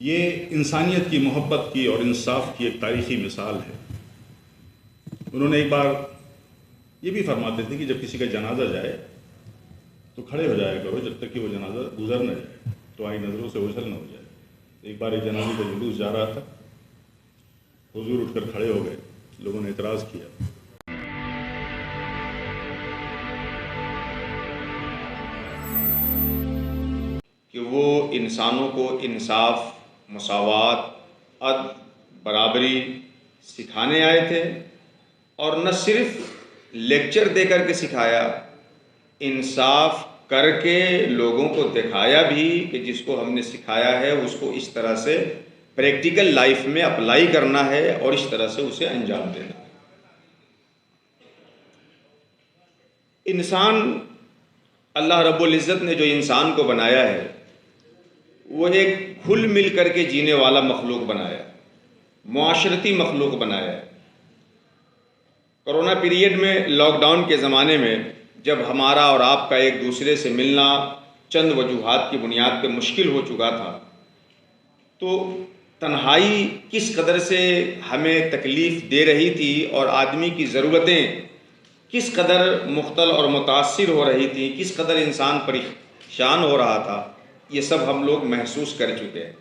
یہ انسانیت کی محبت کی اور انصاف کی ایک تاریخی مثال ہے۔ انہوں نے ایک بار یہ بھی فرماتے تھے کہ جب کسی کا جنازہ جائے تو کھڑے ہو جایا کرو جب تک کہ وہ جنازہ گزر نہ جائے، تو آئی نظروں سے اوجھل نہ ہو جائے۔ ایک بار ایک جنازے کا جلوس جا رہا تھا، حضور اٹھ کر کھڑے ہو گئے، لوگوں نے اعتراض کیا کہ وہ انسانوں کو انصاف، مساوات، عدل، برابری سکھانے آئے تھے، اور نہ صرف لیکچر دے کر کے سکھایا، انصاف کر کے لوگوں کو دکھایا بھی کہ جس کو ہم نے سکھایا ہے اس کو اس طرح سے پریکٹیکل لائف میں اپلائی کرنا ہے اور اس طرح سے اسے انجام دینا ہے۔ انسان، اللہ رب العزت نے جو انسان کو بنایا ہے وہ ایک گھل مل کر کے جینے والا مخلوق بنایا، معاشرتی مخلوق بنایا ہے۔ کرونا پیریڈ میں، لاک ڈاؤن کے زمانے میں، جب ہمارا اور آپ کا ایک دوسرے سے ملنا چند وجوہات کی بنیاد پہ مشکل ہو چکا تھا، تو تنہائی کس قدر سے ہمیں تکلیف دے رہی تھی اور آدمی کی ضرورتیں کس قدر مختل اور متاثر ہو رہی تھیں، کس قدر انسان پریشان ہو رہا تھا، یہ سب ہم لوگ محسوس کر چکے ہیں۔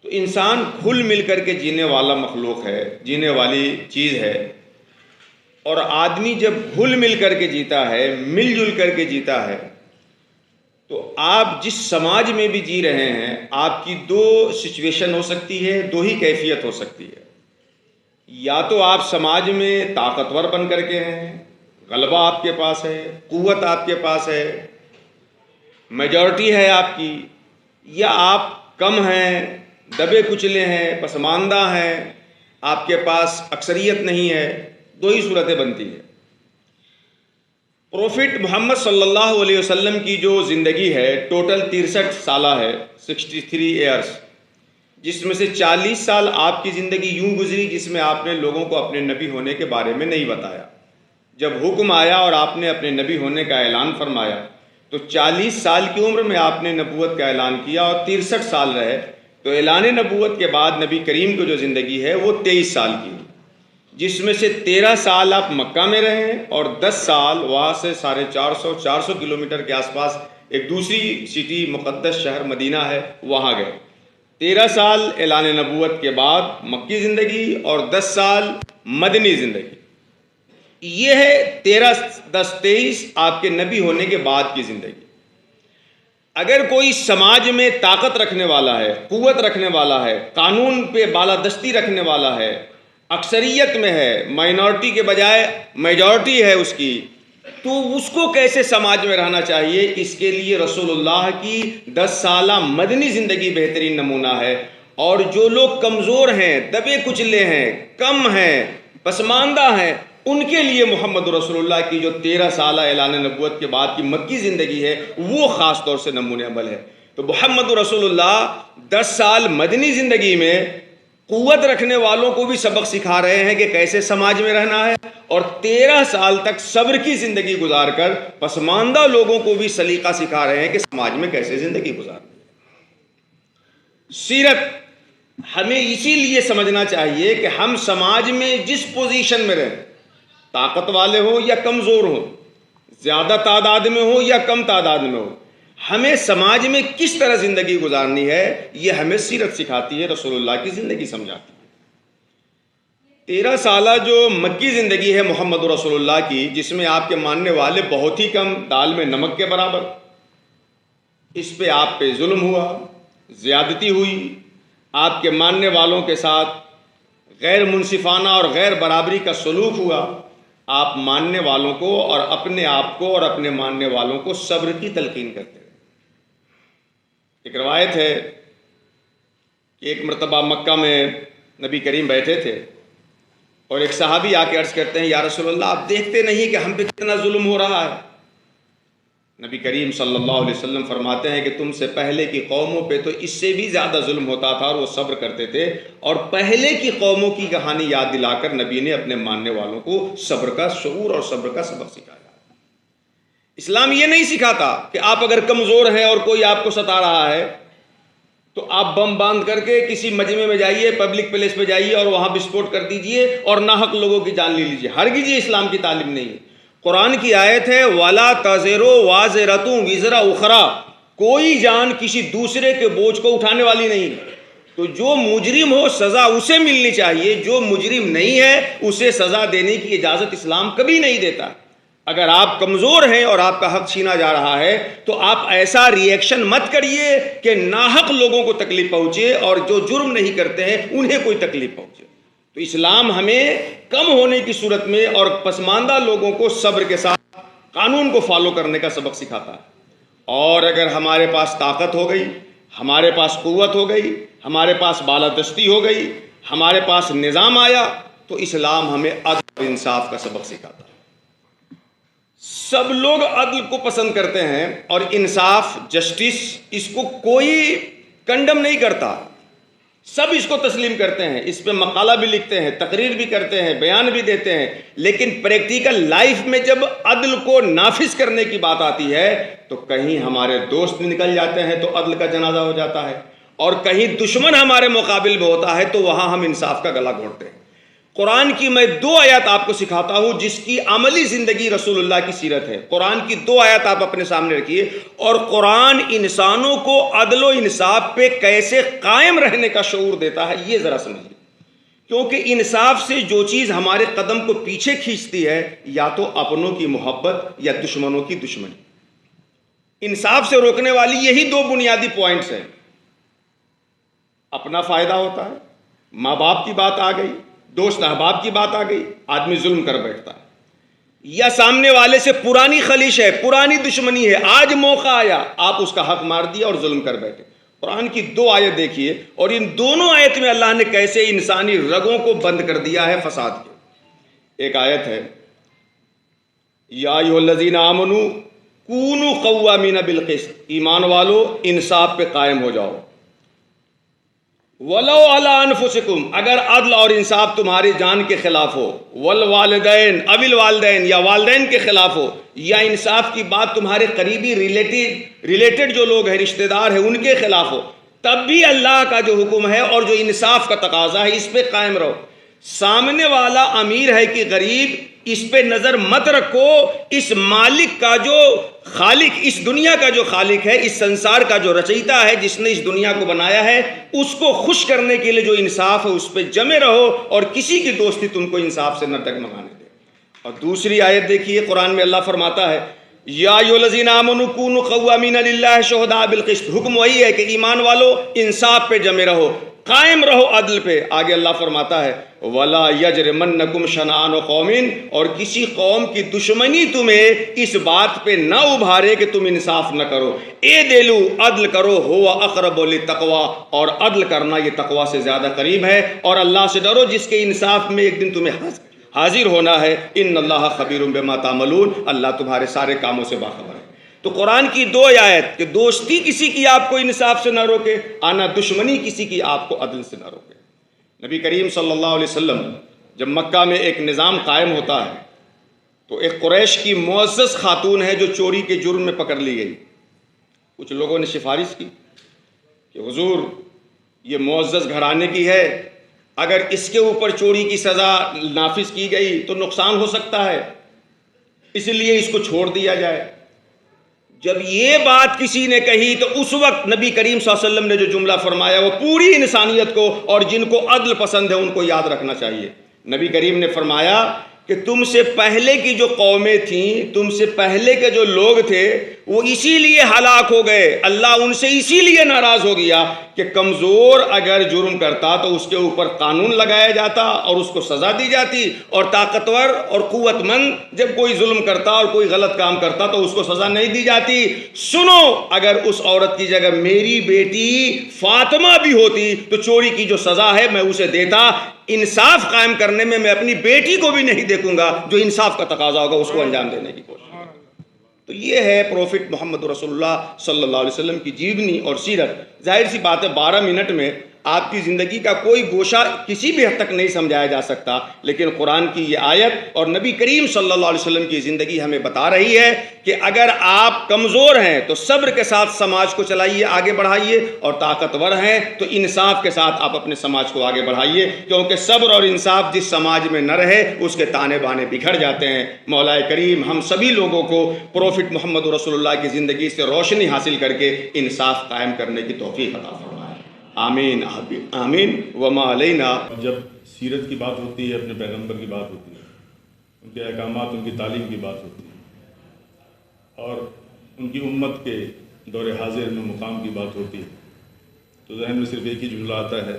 تو انسان گھل مل کر کے جینے والا مخلوق ہے، جینے والی چیز ہے، اور آدمی جب گھل مل کر کے جیتا ہے، مل جل کر کے جیتا ہے، تو آپ جس سماج میں بھی جی رہے ہیں، آپ کی دو سچویشن ہو سکتی ہے، دو ہی کیفیت ہو سکتی ہے۔ یا تو آپ سماج میں طاقتور بن کر کے ہیں، غلبہ آپ کے پاس ہے، قوت آپ کے پاس ہے، میجورٹی ہے آپ کی، یا آپ کم ہیں، دبے کچلے ہیں، پسماندہ ہیں، آپ کے پاس اکثریت نہیں ہے۔ دو ہی صورتیں بنتی ہیں۔ پروفٹ محمد صلی اللہ علیہ وسلم کی جو زندگی ہے ٹوٹل 63 سالہ ہے، 63 ایئرس، جس میں سے 40 سال آپ کی زندگی یوں گزری جس میں آپ نے لوگوں کو اپنے نبی ہونے کے بارے میں نہیں بتایا۔ جب حکم آیا اور آپ نے اپنے نبی ہونے کا اعلان فرمایا تو 40 سال کی عمر میں آپ نے نبوت کا اعلان کیا اور 63 سال رہے، تو اعلان نبوت کے بعد نبی کریم کی جو زندگی ہے وہ 23 سال کی، جس میں سے 13 سال آپ مکہ میں رہے اور 10 سال وہاں سے 450 کلومیٹر کے آس پاس ایک دوسری سٹی مقدس شہر مدینہ ہے، وہاں گئے۔ 13 سال اعلان نبوت کے بعد مکی زندگی اور 10 سال مدنی زندگی۔ یہ ہے 13 10 23 آپ کے نبی ہونے کے بعد کی زندگی۔ اگر کوئی سماج میں طاقت رکھنے والا ہے، قوت رکھنے والا ہے، قانون پہ بالادستی رکھنے والا ہے، اکثریت میں ہے، مائنورٹی کے بجائے میجورٹی ہے اس کی، تو اس کو کیسے سماج میں رہنا چاہیے؟ اس کے لیے رسول اللہ کی 10 سالہ مدنی زندگی بہترین نمونہ ہے۔ اور جو لوگ کمزور ہیں، دبے کچلے ہیں، کم ہیں، پسماندہ ہیں، ان کے لیے محمد رسول اللہ کی جو 13 سالہ اعلان نبوت کے بعد کی مکی زندگی ہے وہ خاص طور سے نمونہ عمل ہے۔ تو محمد رسول اللہ 10 سال مدنی زندگی میں قوت رکھنے والوں کو بھی سبق سکھا رہے ہیں کہ کیسے سماج میں رہنا ہے، اور 13 سال تک صبر کی زندگی گزار کر پسماندہ لوگوں کو بھی سلیقہ سکھا رہے ہیں کہ سماج میں کیسے زندگی گزارنی ہے۔ سیرت ہمیں اسی لیے سمجھنا چاہیے کہ ہم سماج میں جس پوزیشن میں رہیں، طاقت والے ہوں یا کمزور ہوں، زیادہ تعداد میں ہوں یا کم تعداد میں ہوں، ہمیں سماج میں کس طرح زندگی گزارنی ہے یہ ہمیں سیرت سکھاتی ہے، رسول اللہ کی زندگی سمجھاتی ہے۔ 13 سالہ جو مکی زندگی ہے محمد رسول اللہ کی، جس میں آپ کے ماننے والے بہت ہی کم، دال میں نمک کے برابر، اس پہ آپ پہ ظلم ہوا، زیادتی ہوئی، آپ کے ماننے والوں کے ساتھ غیر منصفانہ اور غیر برابری کا سلوک ہوا، آپ ماننے والوں کو اور اپنے آپ کو اور اپنے ماننے والوں کو صبر کی تلقین کرتے ہیں۔ ایک روایت ہے کہ ایک مرتبہ مکہ میں نبی کریم بیٹھے تھے اور ایک صحابی آ کے عرض کرتے ہیں، یا رسول اللہ آپ دیکھتے نہیں کہ ہم پہ کتنا ظلم ہو رہا ہے؟ نبی کریم صلی اللہ علیہ وسلم فرماتے ہیں کہ تم سے پہلے کی قوموں پہ تو اس سے بھی زیادہ ظلم ہوتا تھا اور وہ صبر کرتے تھے، اور پہلے کی قوموں کی کہانی یاد دلا کر نبی نے اپنے ماننے والوں کو صبر کا شعور اور صبر کا سبق سکھایا۔ اسلام یہ نہیں سکھاتا کہ آپ اگر کمزور ہیں اور کوئی آپ کو ستا رہا ہے تو آپ بم باندھ کر کے کسی مجمع میں جائیے، پبلک پلیس پہ جائیے اور وہاں وسفوٹ کر دیجئے اور ناحق لوگوں کی جان لے لیجئے. ہرگز یہ اسلام کی تعلیم نہیں ہے. قرآن کی آیت ہے وَلَا تَزِرُ وَازِرَةٌ وِزْرَ أُخْرَىٰ، کوئی جان کسی دوسرے کے بوجھ کو اٹھانے والی نہیں. تو جو مجرم ہو سزا اسے ملنی چاہیے، جو مجرم نہیں ہے اسے سزا دینے کی اجازت اسلام کبھی نہیں دیتا. اگر آپ کمزور ہیں اور آپ کا حق چھینا جا رہا ہے تو آپ ایسا ری ایکشن مت کریے کہ ناحق لوگوں کو تکلیف پہنچے اور جو جرم نہیں کرتے ہیں انہیں کوئی تکلیف پہنچے. تو اسلام ہمیں کم ہونے کی صورت میں اور پسماندہ لوگوں کو صبر کے ساتھ قانون کو فالو کرنے کا سبق سکھاتا ہے. اور اگر ہمارے پاس طاقت ہو گئی، ہمارے پاس قوت ہو گئی، ہمارے پاس بالادستی ہو گئی، ہمارے پاس نظام آیا، تو اسلام ہمیں عدل اور انصاف کا سبق سکھاتا ہے. سب لوگ عدل کو پسند کرتے ہیں اور انصاف، جسٹس، اس کو کوئی کنڈم نہیں کرتا. سب اس کو تسلیم کرتے ہیں، اس پہ مقالہ بھی لکھتے ہیں، تقریر بھی کرتے ہیں، بیان بھی دیتے ہیں. لیکن پریکٹیکل لائف میں جب عدل کو نافذ کرنے کی بات آتی ہے تو کہیں ہمارے دوست نکل جاتے ہیں تو عدل کا جنازہ ہو جاتا ہے، اور کہیں دشمن ہمارے مقابل میں ہوتا ہے تو وہاں ہم انصاف کا گلا گھونٹتے ہیں. قرآن کی میں 2 آیات آپ کو سکھاتا ہوں جس کی عملی زندگی رسول اللہ کی سیرت ہے. قرآن کی 2 آیات آپ اپنے سامنے رکھیے، اور قرآن انسانوں کو عدل و انصاف پہ کیسے قائم رہنے کا شعور دیتا ہے یہ ذرا سمجھیے. کیونکہ انصاف سے جو چیز ہمارے قدم کو پیچھے کھینچتی ہے یا تو اپنوں کی محبت یا دشمنوں کی دشمنی. انصاف سے روکنے والی یہی 2 بنیادی پوائنٹس ہیں. اپنا فائدہ ہوتا ہے، ماں باپ کی بات آ گئی، دوست احباب کی بات آ گئی، آدمی ظلم کر بیٹھتا ہے. یا سامنے والے سے پرانی خلیش ہے، پرانی دشمنی ہے، آج موقع آیا آپ اس کا حق مار دیا اور ظلم کر بیٹھے. قرآن کی 2 آیت دیکھیے، اور ان دونوں آیت میں اللہ نے کیسے انسانی رگوں کو بند کر دیا ہے فساد کے. ایک آیت ہے یا ایھا الذین آمنوا کونوا قوامین بالقسط، ایمان والو انصاف پہ قائم ہو جاؤ. وَلَوْ عَلَىٰ أَنفُسِكُمْ، اگر عدل اور انصاف تمہاری جان کے خلاف ہو، والوالدین اب الوالدین یا والدین کے خلاف ہو، یا انصاف کی بات تمہارے قریبی ریلیٹڈ جو لوگ ہیں، رشتہ دار ہیں، ان کے خلاف ہو، تب بھی اللہ کا جو حکم ہے اور جو انصاف کا تقاضا ہے اس پہ قائم رہو. سامنے والا امیر ہے کہ غریب، اس پہ نظر مت رکھو. اس مالک کا جو خالق، اس دنیا کا جو خالق ہے، اس سنسار کا جو رچیتا ہے، جس نے اس دنیا کو بنایا ہے، اس کو خوش کرنے کے لیے جو انصاف ہے اس پہ جمے رہو، اور کسی کی دوستی تم کو انصاف سے نہ ڈگمگانے دے. اور دوسری آیت دیکھیے، قرآن میں اللہ فرماتا ہے یا ایھا الذین آمنوا کونوا قوامین للہ شہداء بالقسط. حکم وہی ہے کہ ایمان والو انصاف پہ جمے رہو، قائم رہو عدل پہ. آگے اللہ فرماتا ہے وَلَا يَجْرِمَنَّكُمْ شَنَآنُ قَوْمٍ، اور کسی قوم کی دشمنی تمہیں اس بات پہ نہ ابھارے کہ تم انصاف نہ کرو. اعدلوا، عدل کرو، هُوَ أَقْرَبُ لِلتَّقْوَىٰ، اور عدل کرنا یہ تقویٰ سے زیادہ قریب ہے. اور اللہ سے ڈرو جس کے انصاف میں ایک دن تمہیں حاضر ہونا ہے. ان اللہ خبیر بما تعملون، اللہ تمہارے سارے کاموں سے باخبر ہے. تو قرآن کی 2 آیت کہ دوستی کسی کی آپ کو انصاف سے نہ روکے، آنا دشمنی کسی کی آپ کو عدل سے نہ روکے. نبی کریم صلی اللہ علیہ وسلم جب مکہ میں ایک نظام قائم ہوتا ہے تو ایک قریش کی معزز خاتون ہے جو چوری کے جرم میں پکڑ لی گئی. کچھ لوگوں نے سفارش کی کہ حضور یہ معزز گھرانے کی ہے، اگر اس کے اوپر چوری کی سزا نافذ کی گئی تو نقصان ہو سکتا ہے، اس لیے اس کو چھوڑ دیا جائے. جب یہ بات کسی نے کہی تو اس وقت نبی کریم صلی اللہ علیہ وسلم نے جو جملہ فرمایا وہ پوری انسانیت کو اور جن کو عدل پسند ہے ان کو یاد رکھنا چاہیے. نبی کریم نے فرمایا کہ تم سے پہلے کی جو قومیں تھیں، تم سے پہلے کے جو لوگ تھے، وہ اسی لیے ہلاک ہو گئے. اللہ ان سے اسی لیے ناراض ہو گیا کہ کمزور اگر جرم کرتا تو اس کے اوپر قانون لگایا جاتا اور اس کو سزا دی جاتی، اور طاقتور اور قوت مند جب کوئی ظلم کرتا اور کوئی غلط کام کرتا تو اس کو سزا نہیں دی جاتی. سنو، اگر اس عورت کی جگہ میری بیٹی فاطمہ بھی ہوتی تو چوری کی جو سزا ہے میں اسے دیتا. انصاف قائم کرنے میں اپنی بیٹی کو بھی نہیں دیکھوں گا، جو انصاف کا تقاضا ہوگا اس کو انجام دینے کی کوشش. تو یہ ہے پروفٹ محمد رسول اللہ صلی اللہ علیہ وسلم کی جیونی اور سیرت. ظاہر سی بات ہے 12 منٹ میں آپ کی زندگی کا کوئی گوشہ کسی بھی حد تک نہیں سمجھایا جا سکتا، لیکن قرآن کی یہ آیت اور نبی کریم صلی اللہ علیہ وسلم کی زندگی ہمیں بتا رہی ہے کہ اگر آپ کمزور ہیں تو صبر کے ساتھ سماج کو چلائیے، آگے بڑھائیے، اور طاقتور ہیں تو انصاف کے ساتھ آپ اپنے سماج کو آگے بڑھائیے، کیونکہ صبر اور انصاف جس سماج میں نہ رہے اس کے تانے بانے بکھر جاتے ہیں۔ مولا کریم ہم سبھی لوگوں کو پروفٹ محمد رسول اللہ کی زندگی سے روشنی حاصل کر کے انصاف قائم کرنے کی توفیق عطا فرمائے۔ آمین آمین وما علینا۔ جب سیرت کی بات ہوتی ہے، اپنے پیغمبر کی بات ہوتی ہے، ان کے احکامات، ان کی تعلیم کی بات ہوتی ہے، اور ان کی امت کے دور حاضر میں مقام کی بات ہوتی ہے، تو ذہن میں صرف ایک ہی جملہ آتا ہے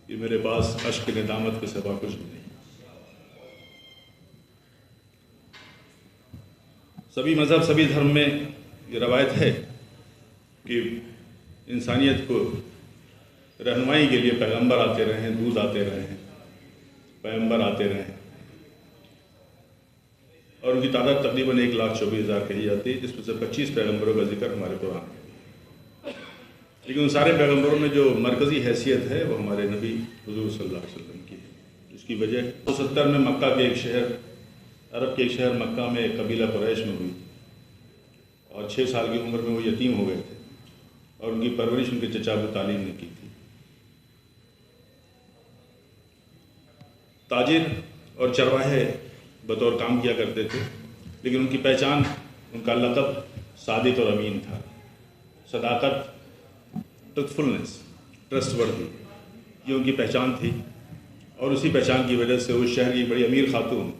کہ میرے پاس اشک ندامت کے سوا کچھ بھی نہیں۔ سبھی مذہب، سبھی دھرم میں یہ روایت ہے کہ انسانیت کو رہنمائی کے لیے پیغمبر آتے رہے ہیں، دودھ آتے رہے ہیں، پیغمبر آتے رہے ہیں، اور ان کی تعداد تقریباً 1,24,000 کہی جاتی ہے، جس میں سے 25 پیغمبروں کا ذکر ہمارے قرآن میں۔ لیکن ان سارے پیغمبروں میں جو مرکزی حیثیت ہے وہ ہمارے نبی حضور صلی اللہ علیہ وسلم کی ہے، جس کی وجہ 70 میں مکہ کے ایک شہر، عرب کے ایک شہر مکہ میں ایک قبیلہ قریش میں ہوئی، اور 6 سال کی عمر میں وہ یتیم ہو گئے تھے، اور ان کی پرورش ان کے چچا ابو طالب نے کی تھی۔ تاجر اور چرواہے بطور کام کیا کرتے تھے، لیکن ان کی پہچان، ان کا لقب صادق اور امین تھا۔ صداقت، ٹروتھفلنس، ٹرسٹ وردی، یہ ان کی پہچان تھی، اور اسی پہچان کی وجہ سے اس شہر کی بڑی امیر خاتون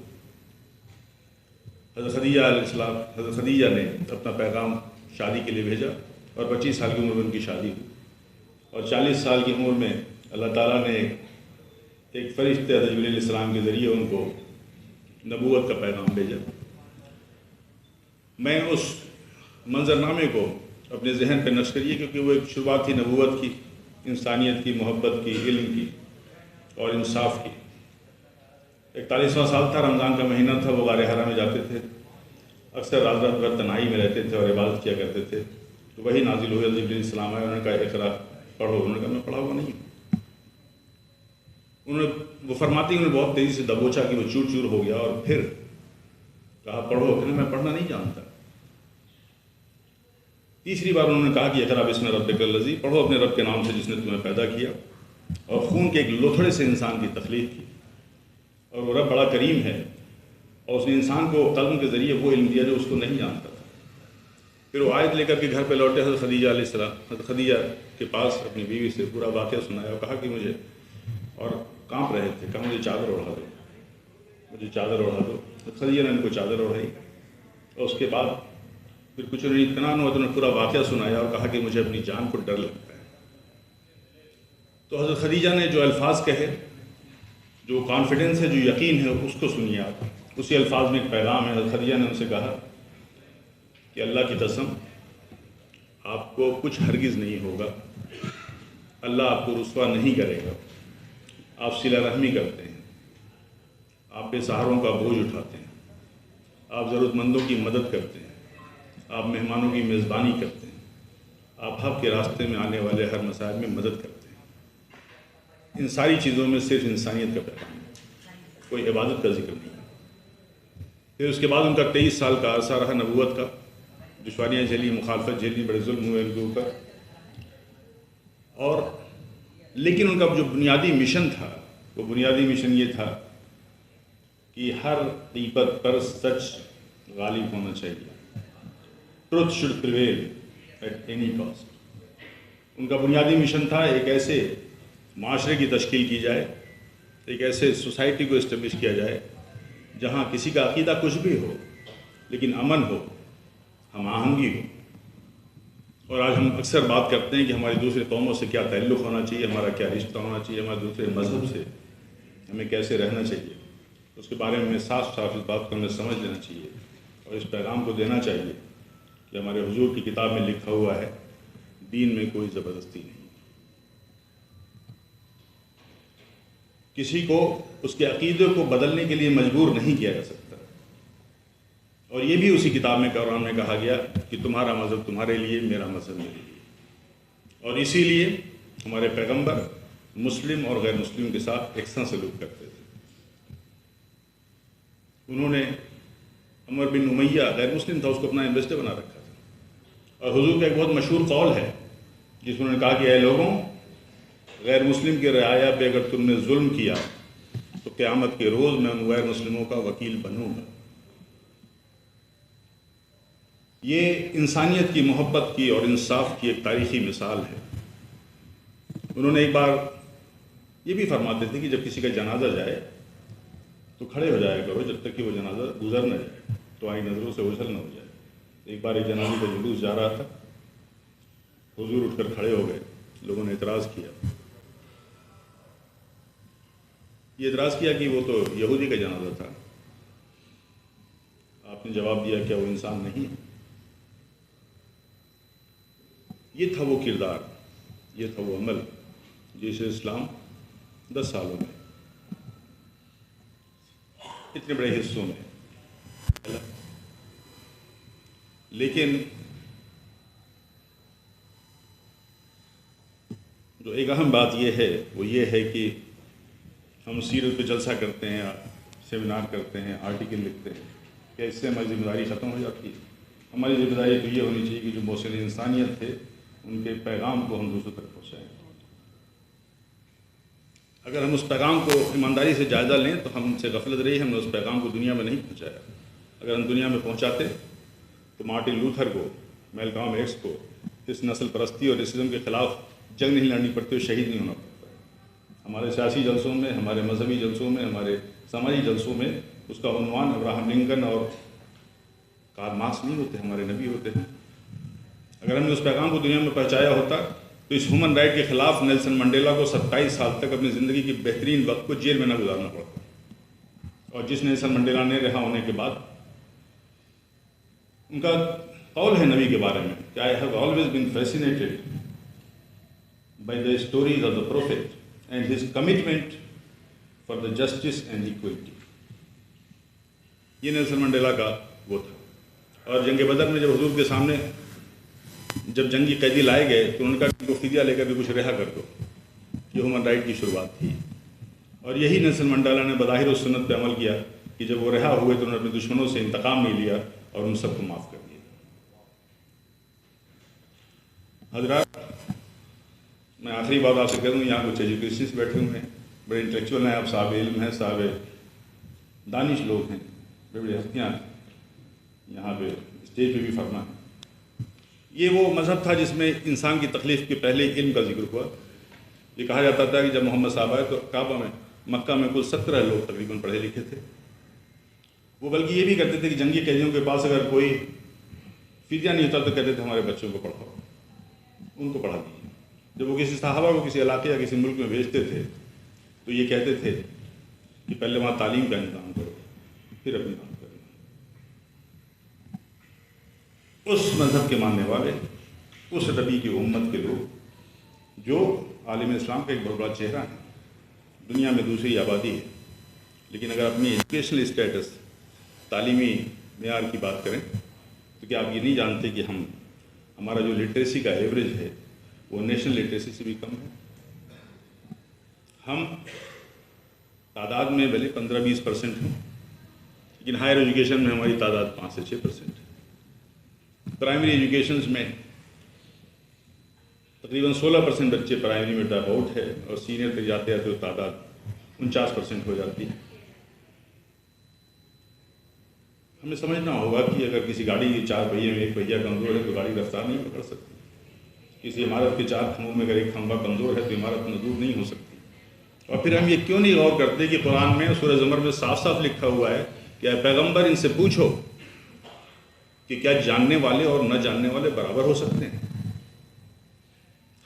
حضرت خدیجہ علیہ السلام، حضرت خدیجہ نے اپنا پیغام شادی کے لیے بھیجا، اور 25 سال کی عمر میں ان کی شادی ہوئی، اور 40 سال کی عمر میں اللہ تعالیٰ نے ایک فرشتے حضرت جبریل علیہ السلام کے ذریعے ان کو نبوت کا پیغام بھیجا۔ میں اس منظرنامے کو اپنے ذہن پہ نقش کریے، کیونکہ وہ ایک شروعات تھی نبوت کی، انسانیت کی، محبت کی، علم کی اور انصاف کی۔ 41واں سال تھا، رمضان کا مہینہ تھا، وہ غار حرا میں جاتے تھے، اکثر رات رات بھر تنہائی میں رہتے تھے اور عبادت کیا کرتے تھے۔ تو وہی نازل ہوئے، جبریل علیہ السلام آئے، انہوں نے کہا اقرا پڑھو، انہوں نے کہا میں پڑھا ہوا نہیں ہوں۔ وہ فرماتی انہوں نے بہت تیزی سے دبوچا کہ وہ چور چور ہو گیا، اور پھر کہا پڑھو، کہ میں پڑھنا نہیں جانتا۔ تیسری بار انہوں نے کہا کہ اقرا بسم ربک الذی، پڑھو اپنے رب کے نام سے جس نے تمہیں پیدا کیا اور خون کے ایک لوتھڑے سے انسان کی تخلیق کی، اور وہ رب بڑا کریم ہے، اور اس نے انسان کو قلم کے ذریعے وہ علم دیا جو اس کو نہیں جانتا تھا۔ پھر وہ آیت لے کر کے گھر پہ لوٹے، حضرت خدیجہ علیہ السلام، حضرت خدیجہ کے پاس اپنی بیوی سے پورا واقعہ سنایا، اور کہا کہ مجھے، اور کانپ رہے تھے، کہا مجھے چادر اڑا دو، مجھے چادر اڑا دو۔ حضرت خدیجہ نے ان کو چادر اڑائی، اور اس کے بعد پھر کچھ انہوں نے اطمینان ہوا تو انہوں نے پورا واقعہ سنایا، اور کہا کہ مجھے اپنی جان کو ڈر لگتا ہے۔ تو حضرت خدیجہ نے جو الفاظ کہے، جو کانفیڈنس ہے، جو یقین ہے، اس کو سنیے آپ۔ اسی الفاظ میں ایک پیغام ہے۔ حضرت خدیجہ نے ان سے کہا کہ اللہ کی قسم، آپ کو کچھ ہرگز نہیں ہوگا، اللہ آپ کو رسوا نہیں کرے گا، آپ صلہ رحمی کرتے ہیں، آپ بے سہاروں کا بوجھ اٹھاتے ہیں، آپ ضرورت مندوں کی مدد کرتے ہیں، آپ مہمانوں کی میزبانی کرتے ہیں، آپ حق کے راستے میں آنے والے ہر مسائل میں مدد کرتے ہیں۔ ان ساری چیزوں میں صرف انسانیت کا پیغام ہے، کوئی عبادت کا ذکر نہیں ہے۔ پھر اس کے بعد ان کا 23 سال کا عرصہ رہا نبوت کا، دشواریاں جھیلی، مخالفت جھیلی، بڑے ظلم ہوئے ان کے اوپر، اور لیکن ان کا جو بنیادی مشن تھا، وہ بنیادی مشن یہ تھا کہ ہر غیبت پر سچ غالب ہونا چاہیے، truth should prevail at any cost. ان کا بنیادی مشن تھا ایک ایسے معاشرے کی تشکیل کی جائے، ایک ایسے سوسائٹی کو اسٹیبلش کیا جائے جہاں کسی کا عقیدہ کچھ بھی ہو لیکن امن ہو، ہم آہنگی ہو۔ اور آج ہم اکثر بات کرتے ہیں کہ ہماری دوسرے قوموں سے کیا تعلق ہونا چاہیے، ہمارا کیا رشتہ ہونا چاہیے، ہمارے دوسرے مذہب سے ہمیں کیسے رہنا چاہیے، اس کے بارے میں ہمیں صاف صاف اس بات کو ہمیں سمجھ لینا چاہیے، اور اس پیغام کو دینا چاہیے کہ ہمارے حضور کی کتاب میں لکھا ہوا ہے، دین میں کوئی زبردستی نہیں، کسی کو اس کے عقیدے کو بدلنے کے لیے مجبور نہیں کیا جا سکتا۔ اور یہ بھی اسی کتاب میں قرآن میں کہا گیا کہ تمہارا مذہب تمہارے لیے، میرا مذہب میرے لیے، اور اسی لیے ہمارے پیغمبر مسلم اور غیر مسلم کے ساتھ یکساں سلوک کرتے تھے۔ انہوں نے عمر بن امیہ غیر مسلم تھا، اس کو اپنا ایمبیسڈر بنا رکھا تھا، اور حضور کا ایک بہت مشہور قول ہے جس میں انہوں نے کہا کہ اے لوگوں، غیر مسلم کے رعایا پہ اگر تم نے ظلم کیا تو قیامت کے روز میں ان غیر مسلموں کا وکیل بنوں گا۔ یہ انسانیت کی محبت کی اور انصاف کی ایک تاریخی مثال ہے۔ انہوں نے ایک بار یہ بھی فرماتے تھے کہ جب کسی کا جنازہ جائے تو کھڑے ہو جایا کرو جب تک کہ وہ جنازہ گزر نہ جائے، تو آئی نظروں سے اوجھل نہ ہو جائے۔ ایک بار ایک جنازے کا جلوس جا رہا تھا، حضور اٹھ کر کھڑے ہو گئے، لوگوں نے اعتراض کیا، یہ اعتراض کیا کہ وہ تو یہودی کا جنازہ تھا۔ آپ نے جواب دیا کیا وہ انسان نہیں ہے؟ یہ تھا وہ کردار، یہ تھا وہ عمل جسے اسلام 10 سالوں میں اتنے بڑے حصوں میں، لیکن جو ایک اہم بات یہ ہے وہ یہ ہے کہ ہم سیرت پہ جلسہ کرتے ہیں، سیمینار کرتے ہیں، آرٹیکل لکھتے ہیں، کیا اس سے ہماری ذمہ داری ختم ہو جاتی ہے؟ ہماری ذمہ داری تو یہ ہونی چاہیے کہ جو محسن انسانیت تھے ان کے پیغام کو ہم دوسروں تک پہنچائیں۔ اگر ہم اس پیغام کو ایمانداری سے جائزہ لیں تو ہم سے غفلت رہی، ہم نے اس پیغام کو دنیا میں نہیں پہنچایا۔ اگر ہم دنیا میں پہنچاتے تو مارٹن لوتھر کو، میلکام ایکس کو اس نسل پرستی اور ریسزم کے خلاف جنگ نہیں لڑنی پڑتی اور شہید نہیں ہونا پڑتا۔ ہمارے سیاسی جلسوں میں، ہمارے مذہبی جلسوں میں، ہمارے سماجی جلسوں میں اس کا عنوان ابراہم لنکن اور کارل مارکس نہیں ہوتے، ہمارے نبی ہوتے ہیں۔ اگر ہم نے اس پیغام کو دنیا میں پہنچایا ہوتا تو اس ہیومن رائٹ کے خلاف نیلسن منڈیلا کو 27 سال تک اپنی زندگی کی بہترین وقت کو جیل میں نہ گزارنا پڑتا، اور جس نیلسن منڈیلا نے رہا ہونے کے بعد ان کا قول ہے نبی کے بارے میں کہ I have always been fascinated by the stories of the prophet and his commitment for the justice and equality۔ یہ نیلسن منڈیلا کا وہ تھا۔ اور جنگ بدر میں جب حضور کے سامنے جب جنگی قیدی لائے گئے تو انہوں نے کہا کہ ان کو فدیہ لے کر کے کچھ رہا کر دو۔ یہ ہیومن رائٹ کی شروعات تھی، اور یہی نیلسن منڈیلا نے بظاہر اس سنت پہ عمل کیا کہ جب وہ رہا ہوئے تو انہوں نے اپنے دشمنوں سے انتقام نہیں لیا اور ان سب کو معاف کر دیا۔ حضرات، میں آخری بات آپ سے کہہ دوں، یہاں کچھ ایجوکیشنسٹ بیٹھے ہوئے ہیں، بڑے انٹلیکچوئل ہیں، آپ صاحب علم ہیں، صاحب دانش لوگ ہیں، بڑے بڑی ہستیاں یہاں پہ اسٹیج پہ بھی فرما ہے۔ یہ وہ مذہب تھا جس میں انسان کی تخلیق کے پہلے علم کا ذکر ہوا۔ یہ کہا جاتا تھا کہ جب محمد صاحب آئے تو کعبہ میں، مکہ میں کل 17 لوگ تقریباً پڑھے لکھے تھے۔ وہ بلکہ یہ بھی کرتے تھے کہ جنگی قیدیوں کے پاس اگر کوئی فدیہ نہیں ہوتا تو کہتے تھے ہمارے بچوں کو پڑھاؤ، ان کو پڑھا دیجیے۔ جب وہ کسی صحابہ کو کسی علاقے یا کسی ملک میں بھیجتے تھے تو یہ کہتے تھے کہ پہلے وہاں تعلیم کا انتظام کرو، پھر اپنی کام کرو۔ اس مذہب کے ماننے والے، اس نبی کی امت کے لوگ جو عالم اسلام کا ایک بہت بڑا چہرہ ہے، دنیا میں دوسری آبادی ہے، لیکن اگر اپنی ایجوکیشنل اسٹیٹس، تعلیمی معیار کی بات کریں تو کیا آپ یہ نہیں جانتے کہ ہمارا جو لٹریسی کا ایوریج ہے وہ نیشنل لٹریسی سے بھی کم ہے؟ ہم تعداد میں بھلے 15-20% ہیں، لیکن ہائر ایجوکیشن میں ہماری تعداد 5 سے 6% ہے۔ پرائمری ایجوکیشنز میں تقریباً 16% بچے پرائمری میں ڈراپ آؤٹ ہے، اور سینئر پہ جاتے ہیں تو تعداد 49% ہو جاتی ہے۔ ہمیں سمجھنا ہوگا کہ اگر کسی گاڑی کے 4 پہیے میں ایک پہیہ کمزور ہے تو گاڑی رفتار نہیں پکڑ سکتی۔ کسی عمارت کے 4 کھمبوں میں اگر ایک کھمبا کمزور ہے تو عمارت مضبوط نہیں ہو سکتی۔ اور پھر ہم یہ کیوں نہیں غور کرتے کہ قرآن میں سورہ زمر میں صاف صاف لکھا ہوا ہے کہ اے پیغمبر ان سے پوچھو کہ کیا جاننے والے اور نہ جاننے والے برابر ہو سکتے ہیں؟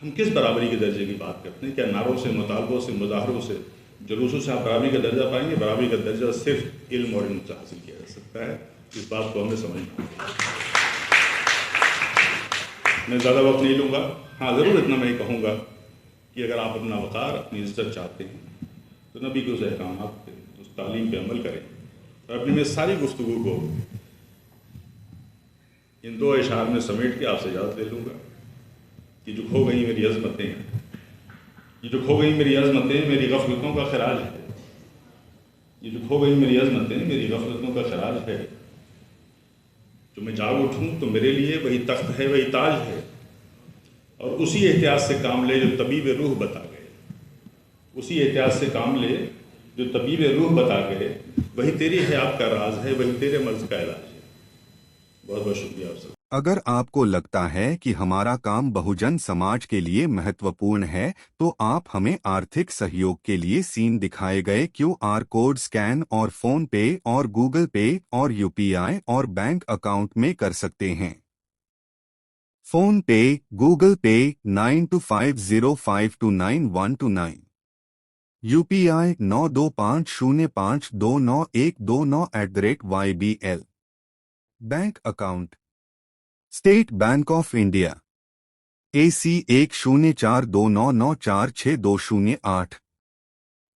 ہم کس برابری کے درجے کی بات کرتے ہیں؟ کیا نعروں سے، مطالبوں سے، مظاہروں سے، جلوسوں سے آپ برابری کا درجہ پائیں گے؟ برابری کا درجہ صرف علم اور علم سے حاصل کیا جا سکتا ہے۔ اس بات کو ہمیں سمجھنا ہے۔ میں زیادہ وقت نہیں لوں گا، ہاں ضرور اتنا میں یہ کہوں گا کہ اگر آپ اپنا وقار، اپنی عزت چاہتے ہیں تو نبی کے اس احکامات پہ، اس تعلیم پہ عمل کریں، اور اپنی میں ساری گفتگو کو ان 2 اشعار میں سمیٹ کے آپ سے اجازت لے لوں گا کہ جو کھو گئی میری عظمتیں ہیں یہ جو کھو گئی میری عظمتیں میری غفلتوں کا خراج ہے، یہ جو کھو گئی میری عظمتیں میری غفلتوں کا خراج ہے، جو میں جاگ اٹھوں تو میرے لیے وہی تخت ہے وہی تاج ہے، اور اسی احتیاط سے کام لے جو طبیب روح بتا گئے، اسی احتیاط سے کام لے جو طبیب روح بتا گئے، وہی تیری حیات کا راز ہے وہی تیرے مرض کا علاج ہے۔ بہت بہت شکریہ آپ سب۔ اگر آپ کو لگتا ہے کہ ہمارا کام بہوجن سماج کے لیے مہتوپورن ہے تو آپ ہمیں آرتھک سہیوگ کے لیے سین دکھائے گئے QR کوڈ سکین اور فون پے اور گوگل پے اور UPI اور بینک اکاؤنٹ میں کر سکتے ہیں۔ PhonePe Google Pay 9250529129، UPI 9250529129@YBL، bank account State Bank of India AC 104299462008،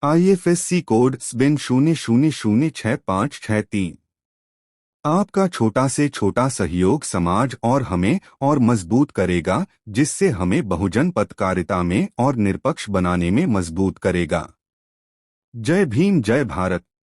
IFSC code SBIN 00066563۔ آپ کا چھوٹا سے چھوٹا سہیوگ سماج اور ہمیں اور مضبوط کرے گا، جس سے ہمیں بہوجن پتکارتا میں اور نرپکش بنانے میں مضبوط کرے گا۔ جے بھیم جے بھارت۔